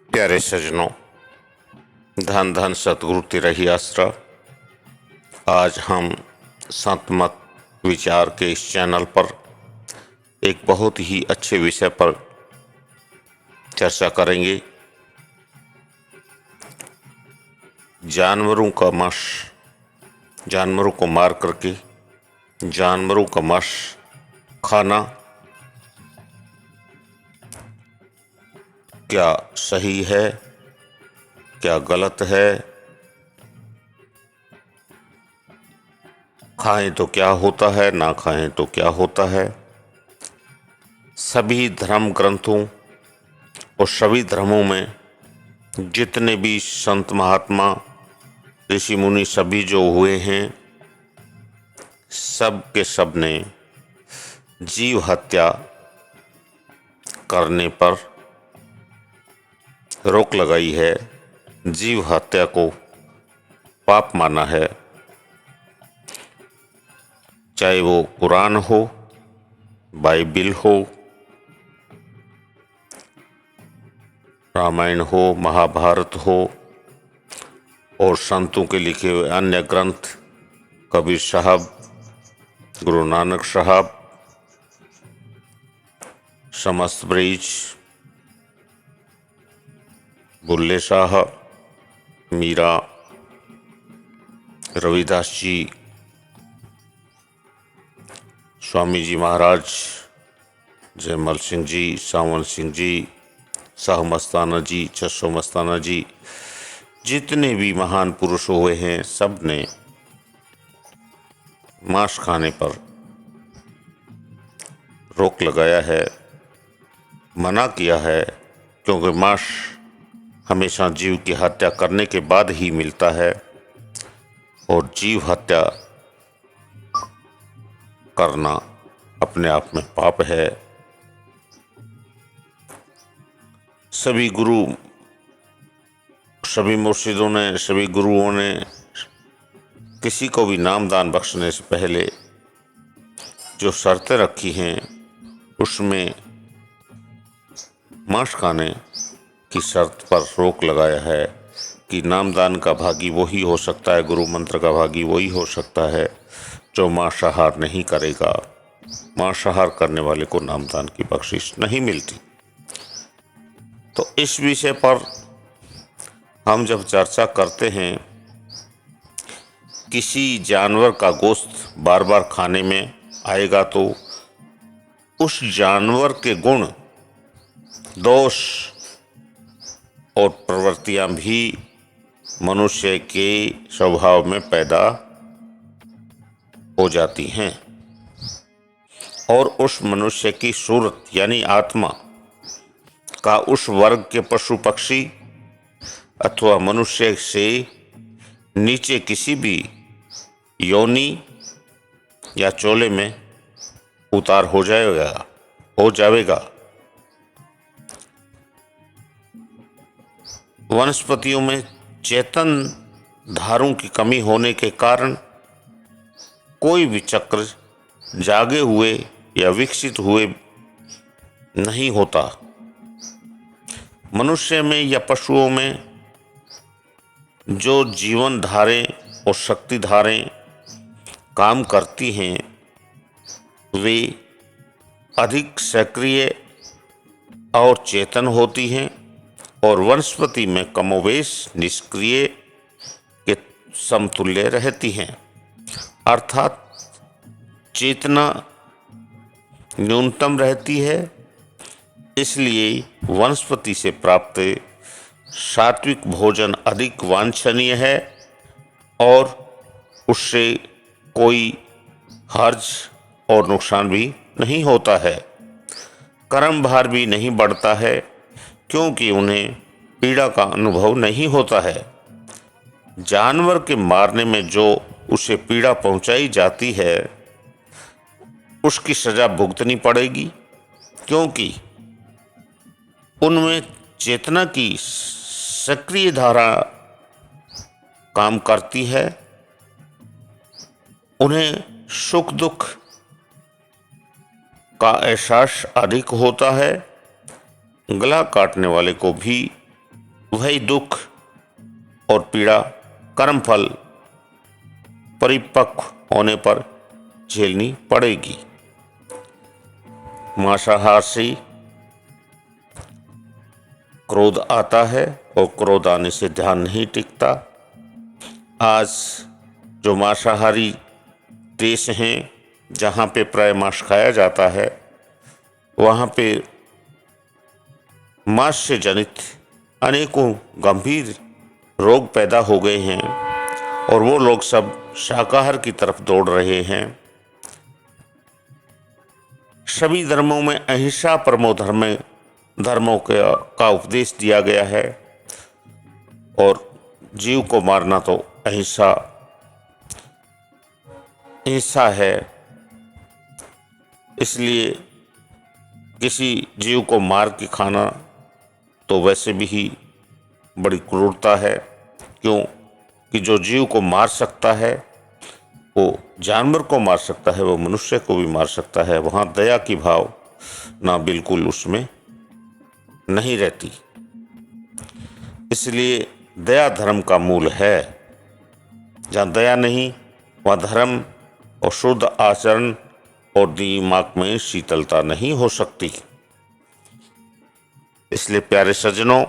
प्यारे सजनों, धन धन सतगुरु तेरा ही आसरा। आज हम संत मत विचार के इस चैनल पर एक बहुत ही अच्छे विषय पर चर्चा करेंगे। जानवरों का मांस, जानवरों को मार करके जानवरों का मांस खाना क्या सही है, क्या गलत है, खाएं तो क्या होता है, ना खाएं तो क्या होता है। सभी धर्म ग्रंथों और सभी धर्मों में जितने भी संत महात्मा ऋषि मुनि सभी जो हुए हैं, सब के सब ने जीव हत्या करने पर रोक लगाई है। जीव हत्या को पाप माना है, चाहे वो कुरान हो, बाइबिल हो, रामायण हो, महाभारत हो और संतों के लिखे हुए अन्य ग्रंथ, कबीर साहब, गुरु नानक साहब, समस्त ब्रिज, बुल्ले शाह, मीरा, रविदास जी, स्वामी जी महाराज, जयमल सिंह जी, सावन सिंह जी, शाह मस्ताना जी, चस्सो मस्ताना जी, जितने भी महान पुरुष हुए हैं, सब ने मांस खाने पर रोक लगाया है, मना किया है, क्योंकि मांस हमेशा जीव की हत्या करने के बाद ही मिलता है और जीव हत्या करना अपने आप में पाप है। सभी गुरु, सभी मुर्शिदों ने, सभी गुरुओं ने किसी को भी नामदान बख्शने से पहले जो शर्तें रखी हैं, उसमें मांस खाने की शर्त पर रोक लगाया है कि नामदान का भागी वही हो सकता है, गुरु मंत्र का भागी वही हो सकता है जो मांसाहार नहीं करेगा। मांसाहार करने वाले को नामदान की बख्शिश नहीं मिलती। तो इस विषय पर हम जब चर्चा करते हैं, किसी जानवर का गोश्त बार बार खाने में आएगा तो उस जानवर के गुण, दोष और प्रवृत्तियां भी मनुष्य के स्वभाव में पैदा हो जाती हैं और उस मनुष्य की सूरत यानी आत्मा का उस वर्ग के पशु पक्षी अथवा मनुष्य से नीचे किसी भी योनि या चोले में उतार हो जाएगा। वनस्पतियों में चेतन धारों की कमी होने के कारण कोई भी चक्र जागे हुए या विकसित हुए नहीं होता। मनुष्य में या पशुओं में जो जीवन धारें और शक्ति धारें काम करती हैं, वे अधिक सक्रिय और चेतन होती हैं और वनस्पति में कमोवेश निष्क्रिय के समतुल्य रहती हैं, अर्थात चेतना न्यूनतम रहती है। इसलिए वनस्पति से प्राप्त सात्विक भोजन अधिक वांछनीय है और उससे कोई हर्ज और नुकसान भी नहीं होता है। कर्म भार भी नहीं बढ़ता है क्योंकि उन्हें पीड़ा का अनुभव नहीं होता है। जानवर के मारने में जो उसे पीड़ा पहुंचाई जाती है, उसकी सजा भुगतनी पड़ेगी, क्योंकि उनमें चेतना की सक्रिय धारा काम करती है। उन्हें सुख दुख का एहसास अधिक होता है। गला काटने वाले को भी वही दुख और पीड़ा कर्मफल परिपक्व होने पर झेलनी पड़ेगी। मांसाहार से क्रोध आता है और क्रोध आने से ध्यान नहीं टिकता। आज जो मांसाहारी देश हैं जहाँ पे प्राय मांस खाया जाता है, वहाँ पे मांस से जनित अनेकों गंभीर रोग पैदा हो गए हैं और वो लोग सब शाकाहार की तरफ दौड़ रहे हैं। सभी धर्मों में अहिंसा परमो धर्मों का उपदेश दिया गया है और जीव को मारना तो हिंसा है। इसलिए किसी जीव को मार के खाना तो वैसे भी ही बड़ी क्रूरता है। क्यों कि जो जीव को मार सकता है वो जानवर को मार सकता है, वो मनुष्य को भी मार सकता है। वहाँ दया की भाव ना बिल्कुल उसमें नहीं रहती। इसलिए दया धर्म का मूल है। जहाँ दया नहीं वहाँ धर्म और शुद्ध आचरण और दिमाग में शीतलता नहीं हो सकती। इसलिए प्यारे सज्जनों,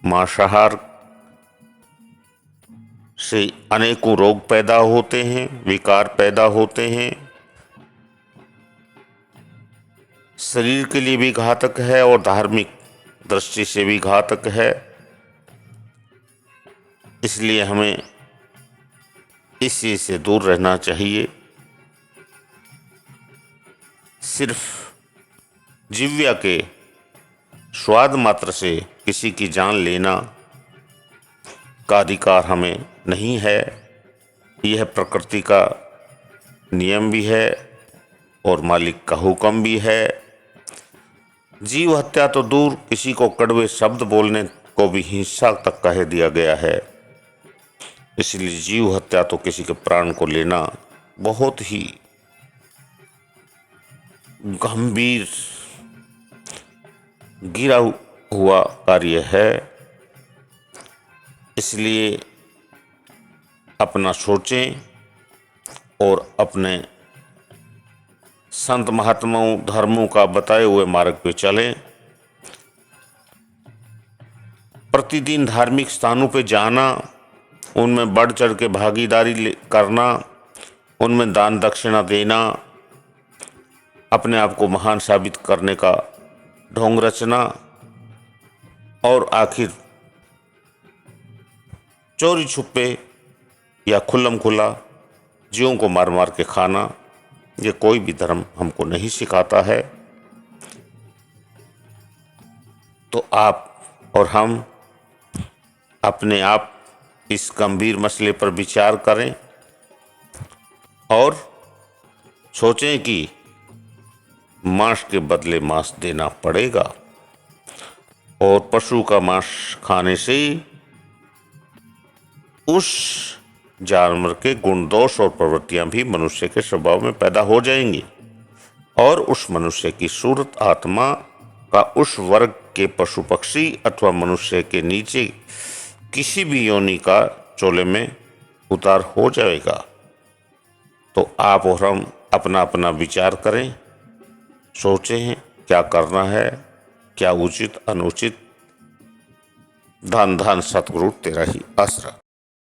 मांसाहार से अनेकों रोग पैदा होते हैं, विकार पैदा होते हैं, शरीर के लिए भी घातक है और धार्मिक दृष्टि से भी घातक है। इसलिए हमें इस चीज से दूर रहना चाहिए। सिर्फ जिव्या के स्वाद मात्र से किसी की जान लेना का अधिकार हमें नहीं है। यह प्रकृति का नियम भी है और मालिक का हुक्म भी है। जीव हत्या तो दूर, किसी को कड़वे शब्द बोलने को भी हिंसा तक कह दिया गया है। इसलिए जीव हत्या तो किसी के प्राण को लेना बहुत ही गंभीर गिरा हुआ कार्य है। इसलिए अपना सोचें और अपने संत महात्माओं धर्मों का बताए हुए मार्ग पे चलें। प्रतिदिन धार्मिक स्थानों पे जाना, उनमें बढ़ चढ़ के भागीदारी करना, उनमें दान दक्षिणा देना, अपने आप को महान साबित करने का ढोंग रचना और आखिर चोरी छुपे या खुल्लम खुला जीवों को मार मार के खाना, ये कोई भी धर्म हमको नहीं सिखाता है। तो आप और हम अपने आप इस गंभीर मसले पर विचार करें और सोचें कि मांस के बदले मांस देना पड़ेगा और पशु का मांस खाने से उस जानवर के गुण दोष और प्रवृत्तियां भी मनुष्य के स्वभाव में पैदा हो जाएंगी और उस मनुष्य की सूरत आत्मा का उस वर्ग के पशु पक्षी अथवा मनुष्य के नीचे किसी भी योनि का चोले में उतार हो जाएगा। तो आप और हम अपना अपना विचार करें, सोचें क्या करना है, क्या उचित अनुचित। धन धन सतगुरु तेरा ही आसरा।